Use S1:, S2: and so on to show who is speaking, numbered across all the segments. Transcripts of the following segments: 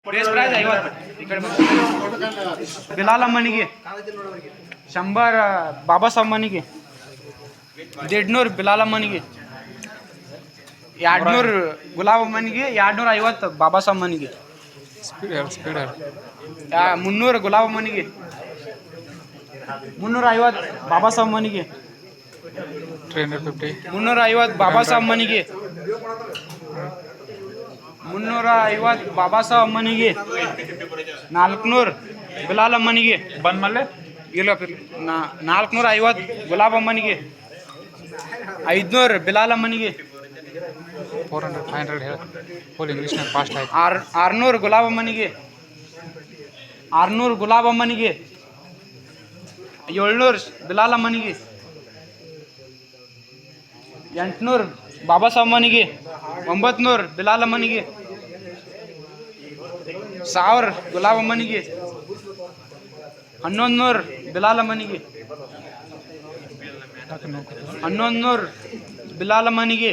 S1: Best price 50 इकडे बिलालಮ್ಮನಿಗೆ 100 ಬಾಬಾಸಾಹೇಬನಿಗೆ 150 ಬಿಲಾಲಮ್ಮನಿಗೆ 200 ಗುಲಾಬಮ್ಮನಿಗೆ 250 ಬಾಬಾಸಾಹೇಬನಿಗೆ
S2: speed
S1: 300 ಗುಲಾಬಮ್ಮನಿಗೆ 350 ಬಾಬಾಸಾಹೇಬನಿಗೆ 350 ಬಾಬಾಸಾಹೇಬನಿಗೆ 350 ಬಾಬಾಸಾಹೇಬನಿಗೆ 400 ಬಿಲಾಲಮ್ಮನಿಗೆ
S2: ಬಂದ ಮೇಲೆ
S1: ಇಲ್ಲ 450 ಗುಲಾಬಮ್ಮನಿಗೆ 500 ಬಿಲಾಲಮ್ಮನಿಗೆ
S2: 400 500 ಹೇಳ ಫುಲ್ ಇಂಗ್ಲೀಷ್ನಾಗ ಫಾಸ್ಟ್ ಆಯ್ತು
S1: 600 ಗುಲಾಬಮ್ಮನಿಗೆ 600 ಗುಲಾಬಮ್ಮನಿಗೆ 700 ಬಿಲಾಲಮ್ಮನಿಗೆ 800 ಬಾಬಾಸಾಹೇಬನಿಗೆ 900 ಬಿಲಾಲಮ್ಮನಿಗೆ 1000 ಗುಲಾಬಮ್ಮನಿಗೆ 1100 ಬಿಲಾಲಮ್ಮನಿಗೆ 1100 ಬಿಲಾಲಮ್ಮನಿಗೆ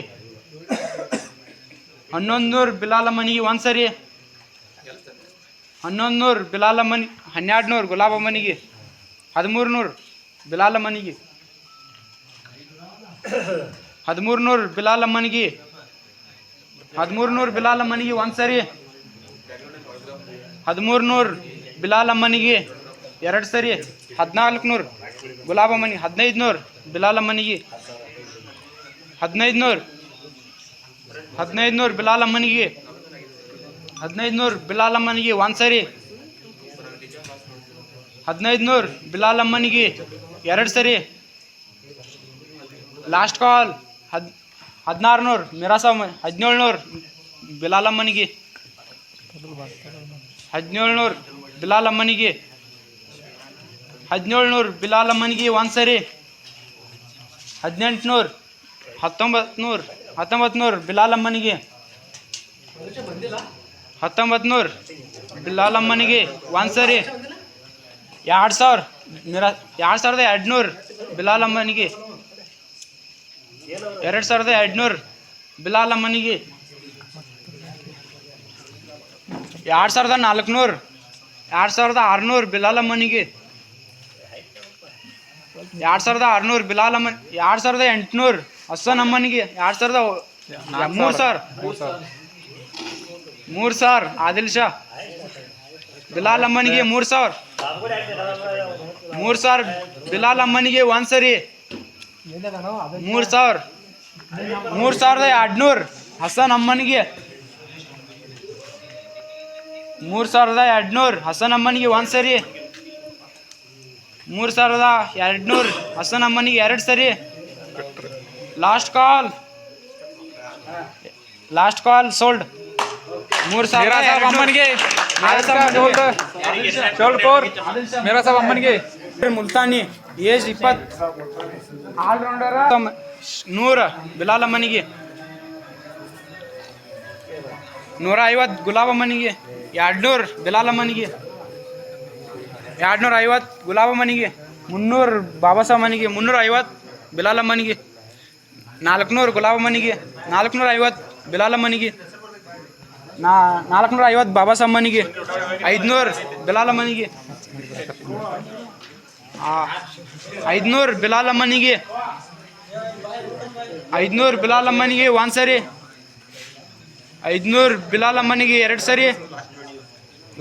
S1: 1100 ಬಿಲಾಲಮ್ಮನಿಗೆ ಒಂದ್ಸರಿ 1100 ಬಿಲಾಲಮ್ಮನಿ 1200 ಗುಲಾಬಮ್ಮನಿಗೆ 1300 ಬಿಲಾಲಮ್ಮನಿಗೆ 1300 ಬಿಲಾಲಮ್ಮನಿಗೆ 1300 ಬಿಲಾಲಮ್ಮನಿಗೆ ಒಂದ್ಸರಿ 1300 ಬಿಲಾಲಮ್ಮನಿಗೆ ಎರಡು ಸರಿ 1400 ಗುಲಾಬಮ್ಮನಿ 1500 ಬಿಲಾಲಮ್ಮನಿಗೆ 1500 ಬಿಲಾಲಮ್ಮನಿಗೆ 1500 ಬಿಲಾಲಮ್ಮನಿಗೆ ಒಂದ್ಸರಿ 1500 ಬಿಲಾಲಮ್ಮನಿಗೆ ಎರಡು ಸರಿ ಲಾಸ್ಟ್ ಕಾಲ್ 1600 ಮಿರಾಸಾಹೇಬ 1700 ಬಿಲಾಲಮ್ಮನಿಗೆ 1700 ಬಿಲಾಲಮ್ಮನಿಗೆ 1700 ಬಿಲಾಲಮ್ಮನಿಗೆ ಒಂದ್ಸರಿ 1800 1900 ಬಿಲಾಲಮ್ಮನಿಗೆ 1900 ಬಿಲಾಲಮ್ಮನಿಗೆ ಒಂದ್ಸರಿ 2200 ಬಿಲಾಲಮ್ಮನಿಗೆ 2200 ಬಿಲಾಲಮ್ಮನಿಗೆ 2400 2600 ಬಿಲಾಲಮ್ಮನಿಗೆ 2600 ಬಿಲಾಲಮ್ಮನ್ 2800 ಹಸನಮ್ಮನಿಗೆ 3000 ಆದಿಲ್ ಶಾ ಬಿಲಾಲಮ್ಮನಿಗೆ 3000 ಬಿಲಾಲಮ್ಮನಿಗೆ ಒಂದ್ಸರಿ 3200 ಹಸನ್ ಅಮ್ಮನಿಗೆ 3200 ಹಸನ್ ಅಮ್ಮನಿಗೆ ಒಂದ್ಸರಿ 3200 ಹಸನ್ ಅಮ್ಮನಿಗೆ ಎರಡು ಸರಿ ಲಾಸ್ಟ್ ಕಾಲ್ ಸೋಲ್ಡ್
S2: 3000 ಅಮ್ಮನಿಗೆ ಮಿರಾಸಾಹೇಬ ಅಮ್ಮನಿಗೆ
S1: ಮುಲ್ತಾನಿ ಏಜ್ 20 ಆಲ್ರೌಂಡರ್ 100 ಬಿಲಾಲಮ್ಮನಿಗೆ 150 ಗುಲಾಬಮ್ಮನಿಗೆ 200 ಬಿಲಾಲಮ್ಮನಿಗೆ 250 ಗುಲಾಬಮ್ಮನಿಗೆ 300 ಬಾಬಾಸಾಹೇಬನಿಗೆ 350 ಬಿಲಾಲಮ್ಮನಿಗೆ 400 ಗುಲಾಬಮ್ಮನಿಗೆ 450 ಬಿಲಾಲಮ್ಮನಿಗೆ 450 ಬಾಬಾಸಾಹೇಬನಿಗೆ 500 ಬಿಲಾಲಮ್ಮನಿಗೆ 500 ಬಿಲಾಲಮ್ಮನಿಗೆ 500 ಬಿಲಾಲಮ್ಮನಿಗೆ ಒಂದ್ಸರಿ 500 ಬಿಲಾಲಮ್ಮನಿಗೆ ಎರಡು ಸರಿ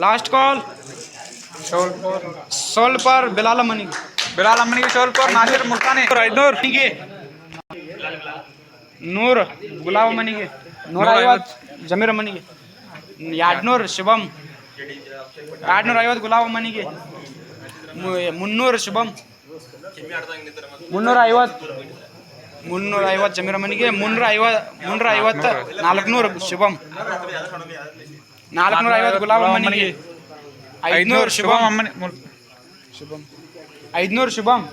S1: ಲಾಸ್ಟ್ ಕಾಲ್ ಸೋಲ್ಡ್ ಫಾರ್ ಬಿಲಾಲಮ್ಮನಿಗೆ
S2: ಸೋಲ್ಡ್ ಫಾರ್ ನಾಸಿರ್ ಮುಲ್ತಾನಿ 500
S1: 100 ಗುಲಾಬಮ್ಮನಿಗೆ 150 ಜಮೀರಮ್ಮನಿಗೆ 200 ಶಿವಮ್ 250 ಗುಲಾಬಮ್ಮನಿಗೆ 300 ಶಿವಮ್ 350 ಜಮೀರಮ್ಮನಿಗೆ 350 400 ಶಿವಮ್ 450 ಗುಲಾಬಮ್ಮನಿಗೆ 500 ಶಿವಮ್ 500 ಶಿವಮ್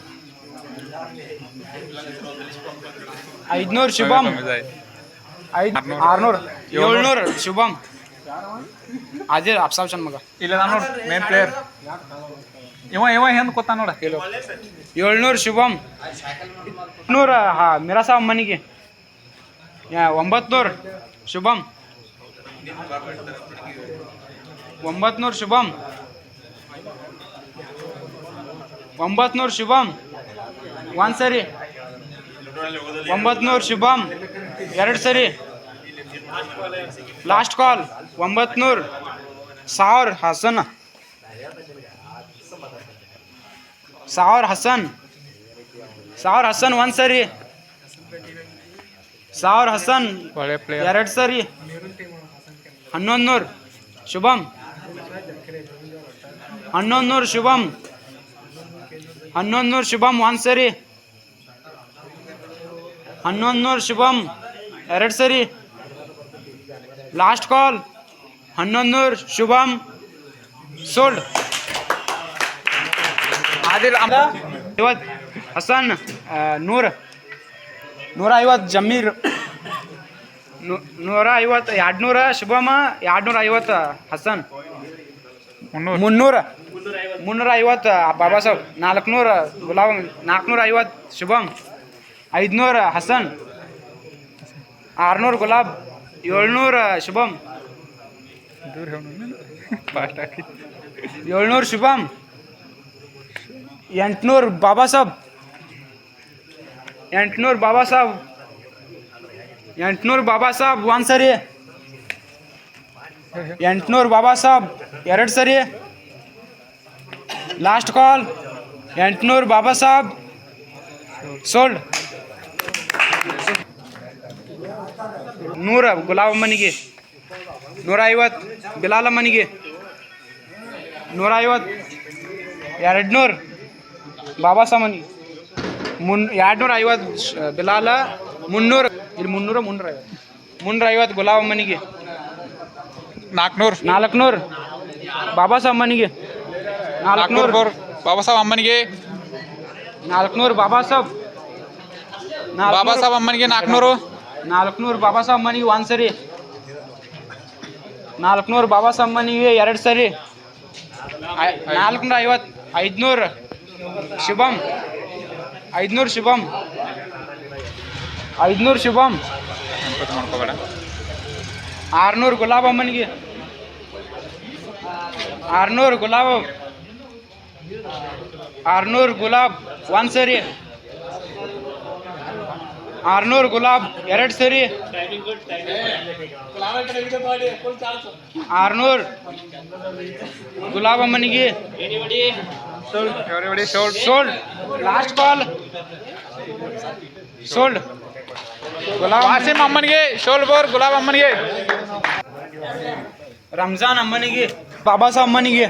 S1: 500 ಶಿವಮ್ 600 700 ಶಿವಮ್ ಅದೇ ಅಪ್ಸಾಪ್ಷನ್ ಮಗ
S2: ಇಲ್ಲ ನಾನು ಮೇನ್ ಪ್ಲೇಯರ್ ಇವ ಹೆಂಗೆ ಗೊತ್ತಾ ನೋಡ
S1: 700 ಶಿವಮ್ 100 ಮಿರಾಸಾಹೇಬ ಅಮ್ಮನಿಗೆ 900 ಶುಭಂ 900 ಶುಭಂ 900 ಶುಭಂ ಒಂದು ಸರಿ 900 ಶುಭಂ ಎರಡು ಸರಿ ಲಾಸ್ಟ್ ಕಾಲ್ 900 ಸಾವಿರ ಹಸನ್ ಒಂದು ಸರಿ ಸಾವಿರ ಹಸನ್
S2: ಒಳ್ಳೆ ಪ್ಲೇಯರ್.
S1: ಎರಡು ಸರಿ 1100 ಶುಭಂ 1100 ಶುಭಂ 1100 ಶುಭಂ ಒಂದು ಸರಿ 1100 ಶುಭಂ ಎರಡು ಸರಿ ಲಾಸ್ಟ್ ಕಾಲ್ 1100 ಶುಭಂ ಸೋಲ್ಡ್. ಆದಿಲ್ ಇವತ್ತು ಹಸನ್ 150 ಜಮೀರ್ 150 200 ಶುಭಮ 250 ಹಸನ್ 350 ಬಾಬಾ ಸಾಹೇಬ್ 400 ಗುಲಾಬ್ 450 ಶುಭಂ 500 ಹಸನ್ 600 ಗುಲಾಬ್ 700 ಶುಭಂ
S2: ದೂರ ಫಾಸ್ಟ್ ಹಾಕಿ
S1: 700 ಶುಭಂ 800 ಬಾಬಾ ಸಾಹೇಬ್ 800 ಬಾಬಾ ಸಾಹೇಬ್ ಒಂದು ಸರಿ 800 ಬಾಬಾ ಸಾಹೇಬ್ ಎರಡು ಸರಿ ಲಾಸ್ಟ್ ಕಾಲ್ 800 ಬಾಬಾ ಸಾಹೇಬ್ ಸೋಲ್ಡ್. 100 ಗುಲಾಬಮ್ಮನಿಗೆ 150 ಬಿಲಾಲಮ್ಮನಿಗೆ 150 200 ಬಾಬಾ ಸಾಮನಿಗೆ 250 ಬಿಲಾಲ 300 ಇಲ್ಲಿ 350 ಗುಲಾಬಮ್ಮನಿಗೆ 400 ಬಾಬಾ ಸಾಮನಿಗೆ 400
S2: ಬಾಬಾ ಸಾಹೇಬ್ ಅಮ್ಮನಿಗೆ
S1: 400 ಬಾಬಾ ಸಾಹೇಬ್
S2: ಅಮ್ಮನಿಗೆ 400
S1: ಬಾಬಾ ಸಾಹೇಬ್ ಅಮ್ಮನಿಗೆ ಒಂದು ಸರಿ 400 ಬಾಬಾ ಸಾಹೇಬ್ ಅಮ್ಮನಿಗೆ ಎರಡು ಸರಿ 450 500 ಶುಭಂ 500 ಶುಭಂ 500 ಶುಭಂ
S2: ಮಾಡ್ಕೋಬೇಡ
S1: 600 ಗುಲಾಬ್ ಅಮ್ಮನಿಗೆ 600 ಗುಲಾಬ್ 600 ಗುಲಾಬ್ ಒಂದು ಸರಿ 600 ಗುಲಾಬ್ ಎರಡು ಸರಿ 600 ಗುಲಾಬ್ ಅಮ್ಮನಿಗೆ ಸೋಲ್ಡ್ ಲಾಸ್ಟ್ ಕಾಲ್ ಸೋಲ್ಡ್ ಗುಲಾಬ್
S2: ವಾಸಿಮ್ ಅಮ್ಮನಿಗೆ ಗುಲಾಬ್ ಅಮ್ಮನಿಗೆ
S1: ರಂಜಾನ್ ಅಮ್ಮನಿಗೆ ಬಾಬಾ ಸಾಹೇಬ್ ಅಮ್ಮನಿಗೆ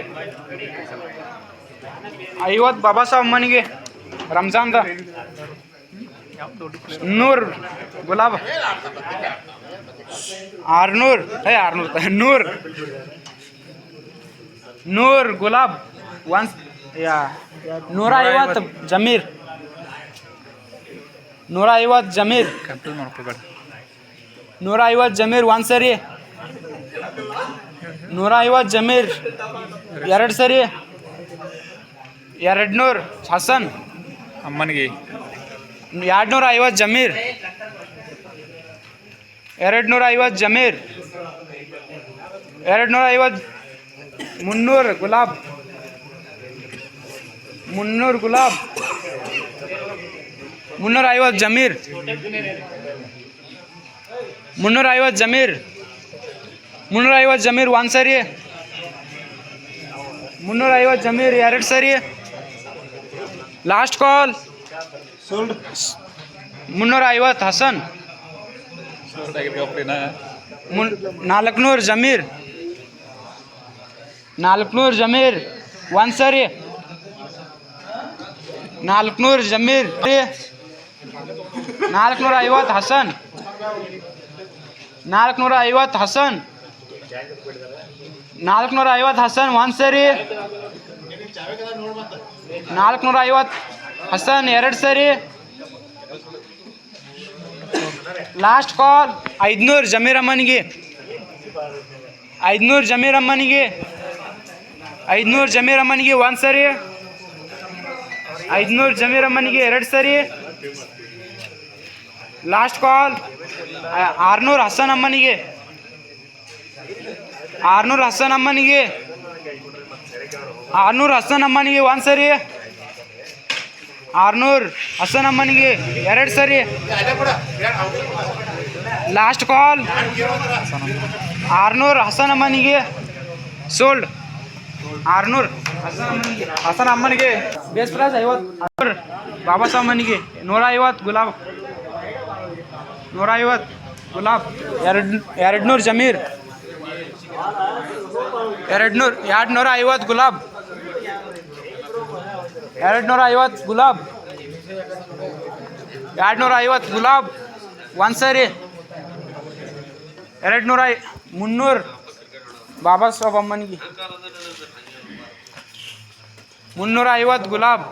S1: 50 ಬಾಬಾ ಸಾಹೇಬ್ ಅಮ್ಮನಿಗೆ ರಂಜಾನ್ದ 100 ಗುಲಾಬ್ 600 100 ಗುಲಾಬ್ 150 ಜಮೀರ್ 150 ಜಮೀರ್
S2: ಕಂಪ್ಲೀಟ್ ಮಾಡ್ಕೋಬೇಡ
S1: 150 ಜಮೀರ್ ಒಂದು ಸರಿ 150 ಜಮೀರ್ ಎರಡು ಸರಿ 200 ಹಸನ್
S2: ಅಮ್ಮನಿಗೆ
S1: 250 ಜಮೀರ್ 250 ಜಮೀರ್ 250 300 ಗುಲಾಬ್ 300 ಗುಲಾಬ್ 350 ಜಮೀರ್ 350 ಜಮೀರ್ 350 ಜಮೀರ್ ಒಂದು ಸರಿ 350 ಜಮೀರ್ ಎರಡು ಸರಿ ಲಾಸ್ಟ್ ಕಾಲ್ 350 ಹಸನ್ 400 ಜಮೀರ್ 400 ಜಮೀರ್ ಒಂದು ಸರಿ 400 ಜಮೀರ್ 450 ಹಸನ್ 450 ಹಸನ್ 450 ಹಸನ್ ಒಂದು ಸರಿ 450 ಹಸನ್ ಎರಡು ಸರಿ ಲಾಸ್ಟ್ ಕಾಲ್ 500 ಜಮೀರ್ ಅಮ್ಮನಿಗೆ 500 ಜಮೀರ್ ಅಮ್ಮನಿಗೆ 500 ಜಮೀರ್ ಅಮ್ಮನಿಗೆ ಒಂದು ಸರಿ 500 ಜಮೀರ್ ಅಮ್ಮನಿಗೆ ಎರಡು ಸರಿ ಲಾಸ್ಟ್ ಕಾಲ್ 600 ಹಸನ್ ಅಮ್ಮನಿಗೆ 600 ಹಸನ್ ಅಮ್ಮನಿಗೆ 600 ಹಸನ್ ಅಮ್ಮನಿಗೆ ಒಂದು ಸರಿ 600 ಹಸನ್ ಅಮ್ಮನಿಗೆ 2 ಸರಿ ಲಾಸ್ಟ್ ಕಾಲ್ 600 ಹಸನ್ ಅಮ್ಮನಿಗೆ ಸೋಲ್ಡ್ 600 ಹಸನ್ ಅಮ್ಮನಿಗೆ ಬೇಸ್ ಪ್ರೈಸ್ 50 ಬಾಬಾ ಸಾಹೇಬ್ ಅಮ್ಮನಿಗೆ 150 ಗುಲಾಬ್ 150 ಗುಲಾಬ್ 200 ಜಮೀರ್ 250 ಗುಲಾಬ್ 250 ಗುಲಾಬ್ 250 ಗುಲಾಬ್ ಒಂದು ಸರಿ 300 ಬಾಬಾ ಸಾಹೇಬ್ ಅಮ್ಮನಿಗೆ 350 ಗುಲಾಬ್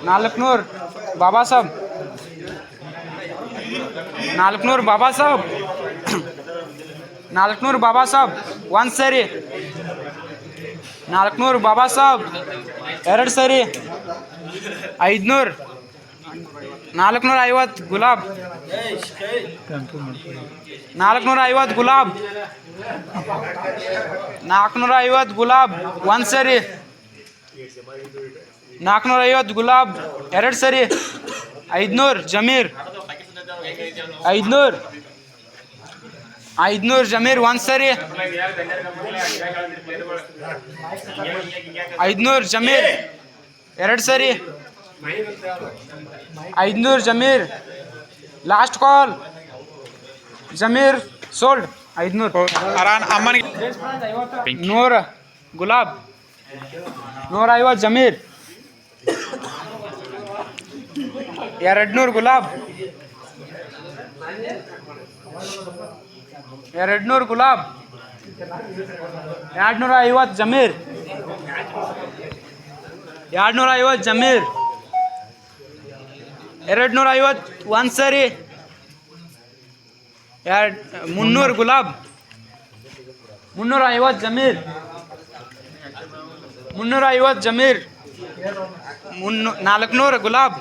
S1: 400 ಬಾಬಾ ಸಾಹೇಬ್ 400 ಬಾಬಾ ಸಾಹೇಬ್ 400 ಬಾಬಾ ಸಾಹೇಬ್ ಒಂದು ಸರಿ 400 ಬಾಬಾ ಸಾಹೇಬ್ 2 ಸರಿ 500 450 ಗುಲಾಬ್ 450 ಗುಲಾಬ್ 450 ಗುಲಾಬ್ ಒಂದು ಸರಿ 450 ಗುಲಾಬ್ 2 ಸರಿ 500 ಜಮೀರ್ 500 ಜಮೀರ್ ಒಂದು ಸರಿ 500 ಜಮೀರ್ 2 ಸರಿ 500 Zameer last call Zameer sold 500
S2: ಅಮ್ಮನಿಗೆ
S1: 100 ಗುಲಾಬ್ 150 ಜಮೀರ್ 200 ಗುಲಾಬ್ 200 ಗುಲಾಬ್ 250 ಜಮೀರ್ 250 ಜಮೀರ್ 250 ಒಂದು ಸರಿ 300 ಗುಲಾಬ್ 350 ಜಮೀರ್ 350 ಜಮೀರ್ 400 ಗುಲಾಬ್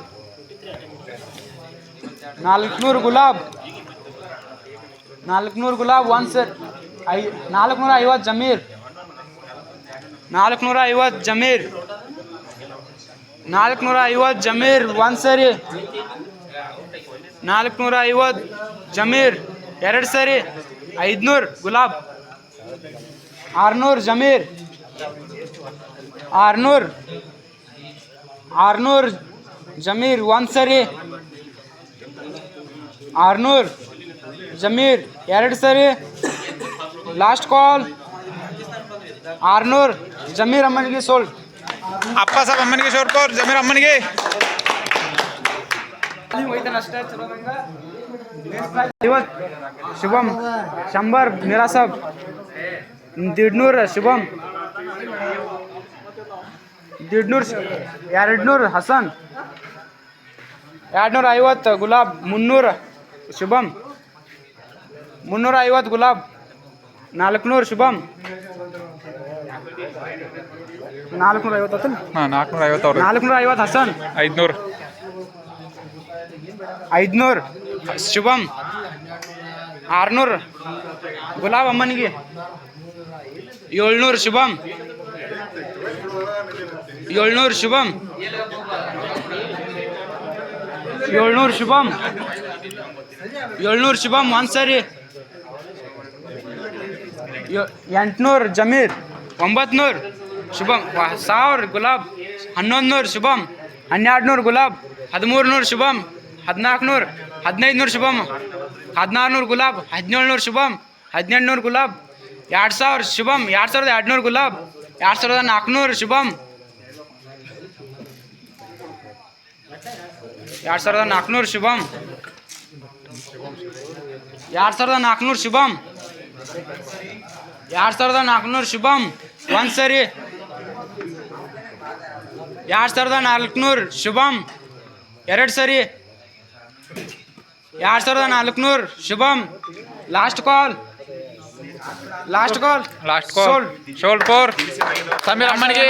S1: 400 ಗುಲಾಬ್ 400 ಗುಲಾಬ್ ಒಂದು ಸರಿ 450 ಜಮೀರ್ 450 ಜಮೀರ್ 450 ಜಮೀರ್ ಒಂದು ಸರಿ 450 ಜಮೀರ್ 2 ಸರಿ 500 ಗುಲಾಬ್ 600 ಜಮೀರ್ 600 ಜಮೀರ್ ಒಂದು ಸರಿ 600 ಜಮೀರ್ 2 ಸರಿ ಲಾಸ್ಟ್ ಕಾಲ್ 600 ಜಮೀರ್ ಅಮ್ಮನಿಗೆ ಸೋಲ್ಡ್
S2: ಅಪ್ಪ ಸಾಹೇಬ್ ಅಮ್ಮನಿಗೆ ಶೋರ್ಕೋರ್ ಜಮೀರ್ ಅಮ್ಮನಿಗೆ
S1: शुभम 100 मेरा सब 150 शुभम 200 हसन 250 गुलाब 300 शुभम 350 गुलाब 400 शुभम 450 450 हसन 500 शुभम 600 गुलाब अम्मनिगे 700 शुभम 700 शुभम 700 शुभम 700 शुभम ಒಂದು ಸರಿ 800 ಜಮೀರ್ 900 शुभम 1000 गुलाब 1100 शुभम 1200 गुलाब 1300 शुभम 1400 1500 शुभम 1600 गुलाब 1700 शुभम 1800 गुलाब 2000 शुभम 2200 गुलाब 2400 शुभम 2400 शुभम 2400 शुभम 2400 शुभम ಒಂದು ಸರಿ 2400 शुभम 2 ಸರಿ 2400 Shubham last call
S2: ಶೋಲ್ಡ್ four Sameer ಅಮ್ಮನಿಗೆ